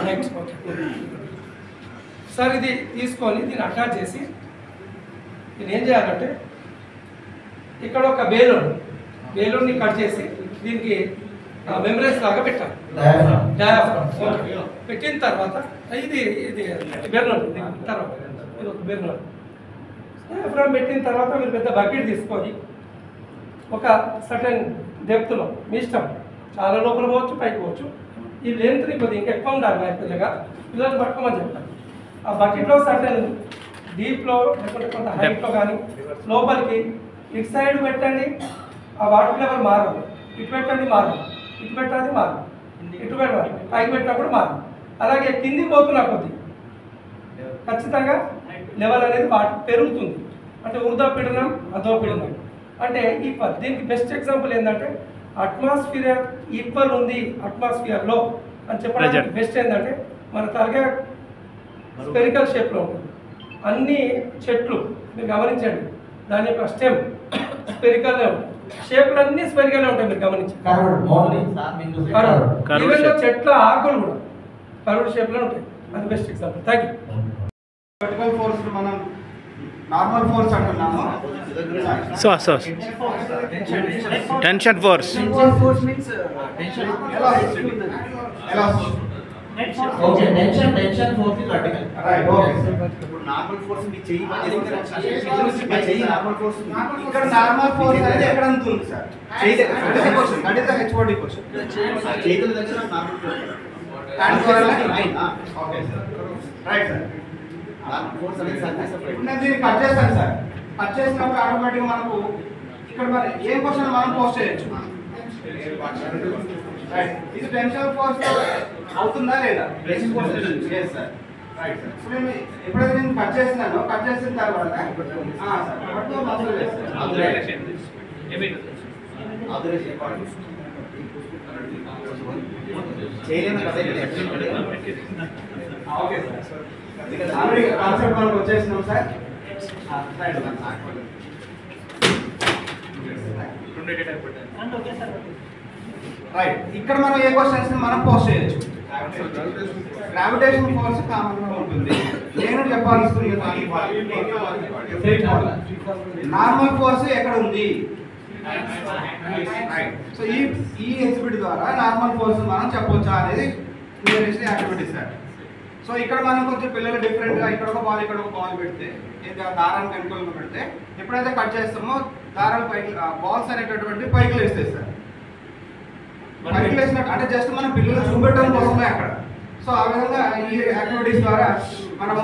Next okay sir ఇది తీసుకొని దీన్ని అటాచ్ చేసి దీన్ని ఏం చేయాలంటే ఇక్కడ ఒక బేలూన్ని కట్ చేసి దీనికి మెమరీస్ లాగా పెట్టాలి డయాఫ్రామ్ ఓకే పెట్టిన తర్వాత ఇది బెర్నర్ తర్వాత ఇది ఒక బెర్నర్ డయాఫ్రామ్ పెట్టిన తర్వాత మీరు పెద్ద బకెట్ తీసుకొని ఒక సర్టెన్ డెప్త్లో మీ ఇష్టం చాలా లోపల పోవచ్చు పైకి పోవచ్చు ఈ లెంత్ని కొద్దిగా ఇంకా ఎక్కువ ఉండాలి కొద్దిగా పిల్లలు పట్టుకోమని చెప్తాను ఆ బకెట్లో సర్టెన్ డీప్లో లేకుంటే కొంత హైట్లో కానీ లోపలికి ఇటు సైడ్ పెట్టండి ఆ వాటర్ లెవెల్ మారదు ఇటు పెట్టండి మారదు ఇటు పెట్టండి మారదు ఇటు పెట్టాలి పైకి పెట్టినప్పుడు మారదు అలాగే కిందికి పోతున్నా కొద్ది ఖచ్చితంగా లెవెల్ అనేది పెరుగుతుంది అంటే ఊర్ధ్వపీడనం అధోపీడనం అంటే ఈక్వల్ దీనికి బెస్ట్ ఎగ్జాంపుల్ ఏంటంటే అట్మాస్ఫియర్ ఈక్వల్ ఉంది అట్మాస్ఫియర్లో అని చెప్పడానికి బెస్ట్ ఏంటంటే మన తలగా స్పెరికల్ షేప్లో ఉంటుంది అన్ని చెట్లు మీరు గమనించండి దాని యొక్క స్టెమ్ స్పెరికల్నే ఉంటుంది షేప్లు అన్ని స్పెరికల్నే ఉంటాయి మీరు గమనించండి చెట్ల ఆకులు కూడా కరుడు షేప్లో ఉంటాయి అది best example thank you vertical force మనం నార్మల్ ఫోర్స్ అంటున్నాము టెన్షన్ ఫోర్స్ ఎలా okay tension force vertical right okay ఇప్పుడు నార్మల్ ఫోర్స్ మీ చెయ్యి చెయ్యి నార్మల్ ఫోర్స్ ఇక్కడ నార్మల్ ఫోర్స్ అనేది ఎక్కడ ఉంటుంది sir that is the HOD question చేతుల దగ్గర normal force hand force okay sir right sir normal force అనేది సర్ఫేస్ ఆఫ్ ఇప్పుడు నేను దీన్ని కట్ చేస్తాను సార్ కట్ చేసినప్పుడు ఆటోమేటిక్గా మనకు ఇక్కడ మరి ఏ క్వశ్చన్ మనం పోస్ట్ చేయొచ్చు రైట్ ఇది టెన్షన్ ఫోర్స్ అవుతుందా లేదా tension force yes sir right sir so నేను ఎప్పుడైతే నేను కట్ చేస్తున్నానో కట్ చేసిన తర్వాత సార్ పట్టుకో మసలు వేస్తాను ఆబ్జర్వేషన్ చేయలేము కదా ఓకే సార్ ఆల్రెడీ కాన్సెప్ట్ మనకు వచ్చేసినాం సార్ రైట్ ఇక్కడ మనం ఏ క్వశ్చన్స్ మనం పోస్ట్ చేయొచ్చు గ్రావిటేషన్ ఫోర్స్ కామన్ గా ఉంటుంది నేను చెప్పాల్సింది నార్మల్ ఫోర్స్ ఎక్కడ ఉంది సో ఈ ఎగ్జిబిట్ ద్వారా నార్మల్ ఫోర్స్ మనం చెప్పొచ్చా అనేది నియరెస్ట్ యాక్టివిటీ సార్ సో ఇక్కడ మనం కొంచెం పిల్లలు డిఫరెంట్గా ఇక్కడ ఒక బాల్ పెడితే దారానికి అనుకూలంగా పెడితే ఎప్పుడైతే కట్ చేస్తామో దారాలు పైకి బాల్స్ అనేటటువంటి పైకి లేస్తాయి సార్ పైకి లేసినట్టు అంటే జస్ట్ మనం పిల్లలు చూపెట్టడం కోసమే అక్కడ సో ఆ విధంగా ఈ యాక్టివిటీస్ ద్వారా మనం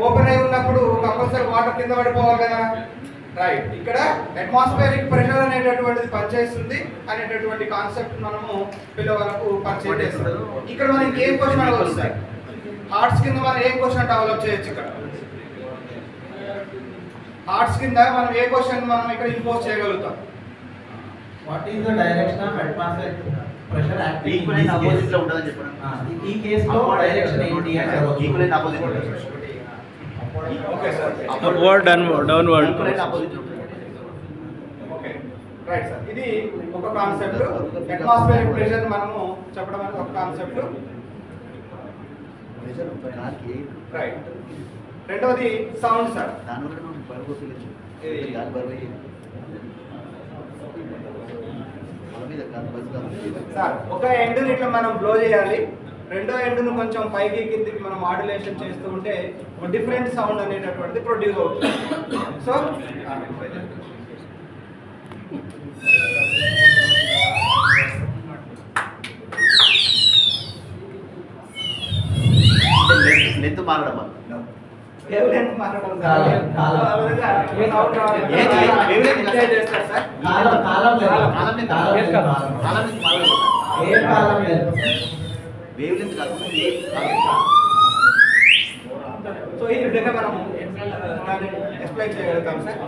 ఓపెన్ అయి ఉన్నప్పుడు కంపల్సరీ వాటర్ కింద పడిపోవాలి కదా రైట్ ఇక్కడ అట్మాస్ఫియరిక్ ప్రెషర్ అనేటటువంటిది పనిచేస్తుంది అనేటటువంటి కాన్సెప్ట్ మనము పిల్లవాళ్ళకు పరిచయం చేస్తాం ఇక్కడ మనం ఇంకేం క్వశ్చన్ అడగవచ్చు సార్ హార్ట్స్ కింద మనం ఏ క్వశ్చన్ డెవలప్ చేయొచ్చు ఇక్కడ హార్ట్స్ కింద మనం ఏ క్వశ్చన్ మనం ఇక్కడ ఇంపోజ్ చేయగలుగుతాం what is the direction of atmospheric pressure acting equal opposite లో ఉంటుందని చెప్పండి ఈ కేసులో డైరెక్షన్ ఏంటి అంటే ఈక్వల్ ఆపోజిట్ ఉంటుంది okay sir upward downward equal opposite ఉంటుంది ఓకే రైట్ సార్ ఇది ఒక కాన్సెప్ట్ అట్మాస్ఫియరిక్ ప్రెషర్ మనము చెప్పడం అనేది ఒక కాన్సెప్ట్ ప్రెషర్ గాలికి రైట్ రెండవది సౌండ్ సార్ దానివల్ల మనం బరువు ఫీల్ గాలి బరువు సార్ ఒక ఎండ్ని ఇట్లా మనం బ్లో చేయాలి రెండో ఎండ్ను కొంచెం పైకి కిందికి మనం మాడ్యులేషన్ చేస్తూ ఉంటే ఒక డిఫరెంట్ సౌండ్ అనేటటువంటిది ప్రొడ్యూస్ అవుతుంది సో లెంత్ మారడం వల్ల సో ఈ విధంగా మనం ఎక్స్ప్లెయిన్ చేయగలుగుతాం సార్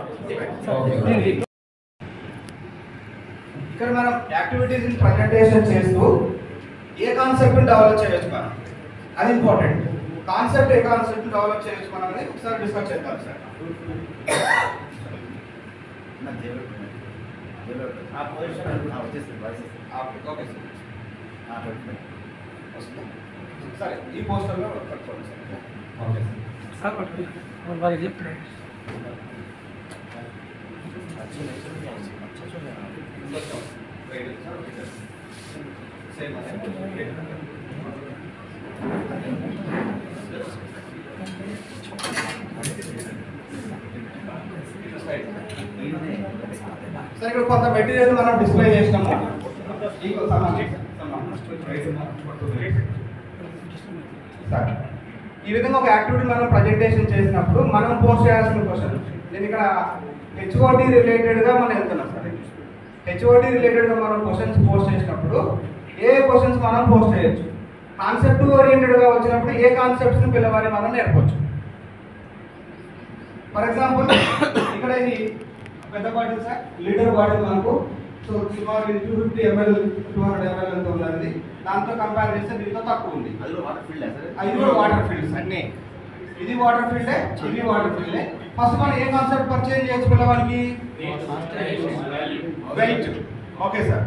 ఇక్కడ మనం యాక్టివిటీస్ ప్రజెంటేషన్ చేస్తూ ఏ కాన్సెప్ట్ డెవలప్ చేయొచ్చు మనం అది ఇంపార్టెంట్ కాన్సెప్ట్ ఏ కాన్సెప్ట్ డెవలప్ చేయొచ్చు మనం అనేది ఒకసారి డిస్కస్ చేద్దాం సార్ ఆ పొజిషన్ వచ్చేస్తుంది వాయిస్ ఓకే సార్ సరే ఈ పోస్టర్లో పట్టుకోండి సార్. ఓకే సార్ పట్టుకుని వాళ్ళు చెప్తున్నారు. సార్ ఇక్కడ కొంత మెటీరియల్ మనం డిస్ప్లే చేసినాము. సార్ ఈ విధంగా ఒక యాక్టివిటీ మనం ప్రజెంటేషన్ చేసినప్పుడు మనం పోస్ట్ చేయాల్సిన క్వశ్చన్, నేను ఇక్కడ హెచ్ఓడి రిలేటెడ్గా మనం వెళ్తున్నాం సార్. హెచ్ఓడి రిలేటెడ్గా మనం క్వశ్చన్స్ పోస్ట్ చేసినప్పుడు ఏ క్వశ్చన్స్ మనం పోస్ట్ చేయొచ్చు, కాన్సెప్ట్ ఓరియంటెడ్గా వచ్చినప్పుడు ఏ కాన్సెప్ట్స్ని పిల్లవాడిని మనం నేర్పవచ్చు. ఫర్ ఎగ్జాంపుల్ ఇక్కడ ఇది పెద్ద బాటిల్ సార్, లీటర్ బాటిల్ మనకు. సో సుమారు 250 ml 200 ml ఎంత ఉన్నది, దాంతో కంపేర్ చేస్తే దీంతో తక్కువ ఉంది. అది కూడా వాటర్ ఫీల్డ్ సార్. ఇది వాటర్ ఫీల్డే, ఇది వాటర్ ఫీల్డే. ఫస్ట్ మనం ఏ కాన్సెప్ట్ పరిచయం చేయొచ్చు పిల్లవాడికి? Wait. Okay sir.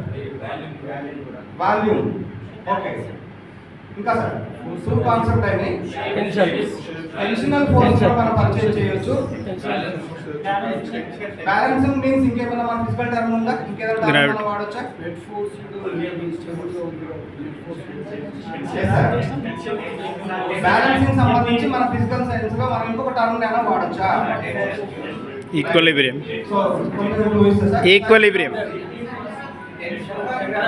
Volume. Okay. ఇంకా సార్ టూ కాన్సెప్ట్ అయినాయి. టెన్షనల్ ఫోర్స్ మనం పరిచయం చేయొచ్చు. బ్యాలెన్సింగ్ మీన్స్ ఇంకేమైనా మన ఫిజికల్ టర్మ్ ఉందా? ఇంకేమైనా టర్మ్ వాడొచ్చా? బ్యాలెన్సింగ్ సంబంధించి మన ఫిజికల్ సైన్స్ లో మనం ఇంకొక టర్మ్ ఏమైనా వాడొచ్చా? ఈక్విలిబ్రియం. సో కొంచెం ఈక్విలిబ్రియం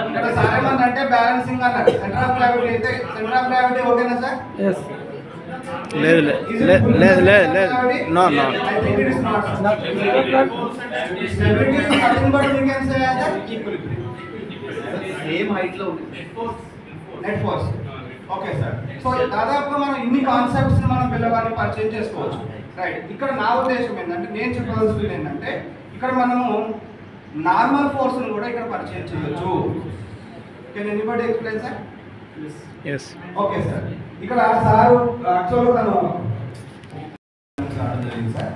ఇక్కడ సారేమన్ అంటే బ్యాలెన్సింగ్ అన్నారు. సెంటర్ ఆఫ్ గ్రావిటీ అయితే సెంటర్ ఆఫ్ గ్రావిటీ ఓకేనా సార్? ఎస్. లేదు no no I think it is not. Stability is nothing but we can say as equilibrium. Same height లో ఉంది. Net force. Okay sir. So దాదాపుగా మనం ఇన్ని concepts మనం పిల్లవాడిని పరిచయం చేసుకోవచ్చు. రైట్. ఇక్కడ నా ఉద్దేశం ఏంటంటే, నేను చెప్పవలసింది ఏంటంటే, ఇక్కడ మనము నార్మల్ ఫోర్స్ ను కూడా ఇక్కడ పరిచయం చేయొచ్చు. Can anybody explain sir? yes okay sir. ఇక్కడ సార్ యాక్చువల్గా తను జరిగింది సార్.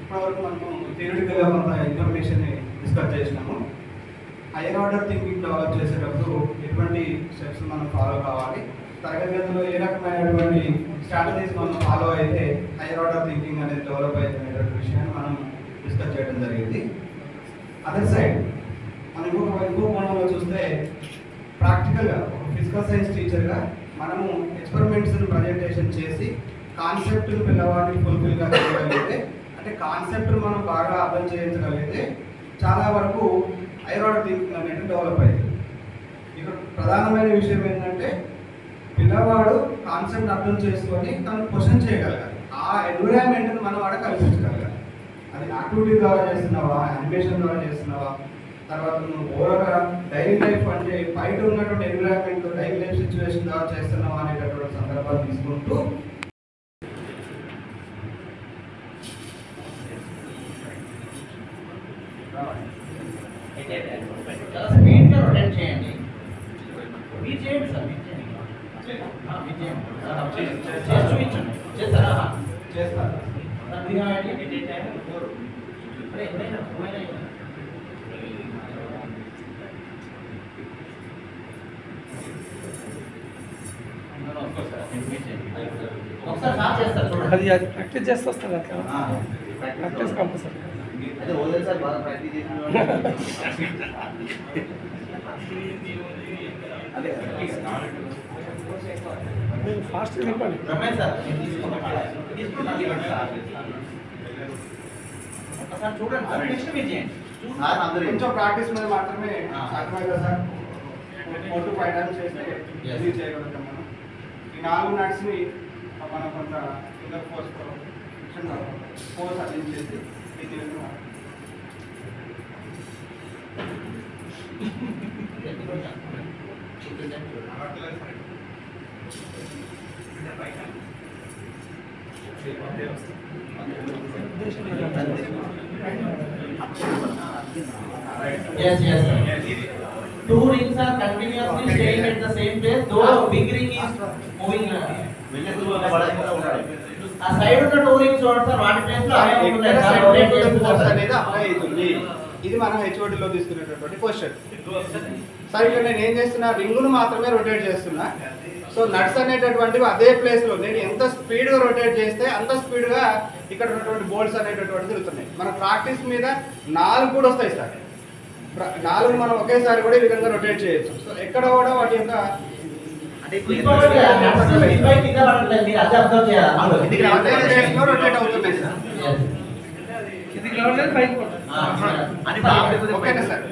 ఇప్పటివరకు మనము థియరిటికల్గా కొంత ఇన్ఫర్మేషన్ డిస్కస్ చేసినాము. హైయర్ ఆర్డర్ థింకింగ్ డెవలప్ చేసేటప్పుడు ఎటువంటి స్టెప్స్ మనం ఫాలో కావాలి, తరగతి గదిలో ఏ రకమైనటువంటి స్ట్రాటజీస్ మనం ఫాలో అయితే హైయర్ ఆర్డర్ థింకింగ్ అనేది డెవలప్ అవుతుంది అనేటువంటి విషయాన్ని మనం డిస్కస్ చేయడం జరిగింది. అదర్ సైడ్ మనం ఇంకో కోణంలో చూస్తే, ప్రాక్టికల్గా ఒక ఫిజికల్ సైన్స్ టీచర్గా మనము ఎక్స్పెరిమెంట్స్ని ప్రజెంటేషన్ చేసి కాన్సెప్ట్ని పిల్లవాడిని ఫుల్ఫిల్గా చేయగలిగితే, అంటే కాన్సెప్ట్ని మనం బాగా అర్థం చేయించగలిగితే చాలా వరకు హైయర్ ఆర్డర్ థింకింగ్ అనేది డెవలప్ అయింది. ఇక్కడ ప్రధానమైన విషయం ఏంటంటే, పిల్లవాడు కాన్సెప్ట్ అర్థం చేసుకొని తను క్వశ్చన్ చేయగలగాలి. ఆ ఎన్విరాన్మెంట్ని మనం వాడ కల్పించగలగాలి. అది యాక్టివిటీ ద్వారా చేస్తున్నావా, యానిమేషన్ ద్వారా చేస్తున్నావా, తర్వాత నువ్వు ఓవరాల్గా డైలీ లైఫ్ అంటే బయట ఉన్నటువంటి ఎన్విరాన్మెంట్ డైలీ లైఫ్ సిచ్యువేషన్ ద్వారా చేస్తున్నావా అనేటటువంటి సందర్భాలు తీసుకుంటూ చేస్తారు. అది ప్రాక్టీస్ చేస్తే వస్తుంది అట్లా. Practice compulsory. అదే ఓదల్ సార్ బాగా ప్రాక్టీస్ చేసిన అదే ఫాస్ట్ చెప్పండి. రమేష్ సార్ ఒకసారి చూడండి సార్, నెక్స్ట్ మీరు చేయండి. అందరూ కొంచెం ప్రాక్టీస్ మీద మాత్రమే సాధ్యమే కదా సార్. 4 to 5 times చేస్తే ఈజీ చేయగలుగుతాం మనం. ఈ 4 నట్స్ని మనం కొంత ఫింగర్ ఫోర్స్ అటెండ్ చేసి ఈ విధంగా Yes, yes, sir. 2 rings are continuously staying at the same place, though big ring is moving. ఆ సైడ్ ఉన్న 2 rings చూడండి సార్, వాటి ప్లేస్ లో అవే ఉంటున్నాయి సార్. ఫోర్స్ అనేది అప్లై అవుతుంది. ఇది మనం హెచ్ఓడిలో తీసుకునేటటువంటి క్వశ్చన్. సార్ ఇక్కడ నేను ఏం చేస్తున్నా, రింగును మాత్రమే రొటేట్ చేస్తున్నా. సో నట్స్ అనేటటువంటివి అదే ప్లేస్లో నేను ఎంత స్పీడ్గా రొటేట్ చేస్తే అంత స్పీడ్గా ఇక్కడ ఉన్నటువంటి బోల్ట్స్ అనేటటువంటి తిరుగుతున్నాయి. మన ప్రాక్టీస్ మీద 4 కూడా వస్తాయి సార్. 4 మనం ఒకేసారి కూడా ఈ విధంగా రొటేట్ చేయొచ్చు. సో ఎక్కడ కూడా వాటి యొక్క ఇంకొకటి nuts పై కింద పడట్లేదు, మీరు అదే అబ్జర్వ్ చేయాలి. అదే ప్లేస్లో రొటేట్ అవుతున్నాయి సార్. కిందికి రావట్లేదు, పైకి పోతుంది. ఓకేనా సార్?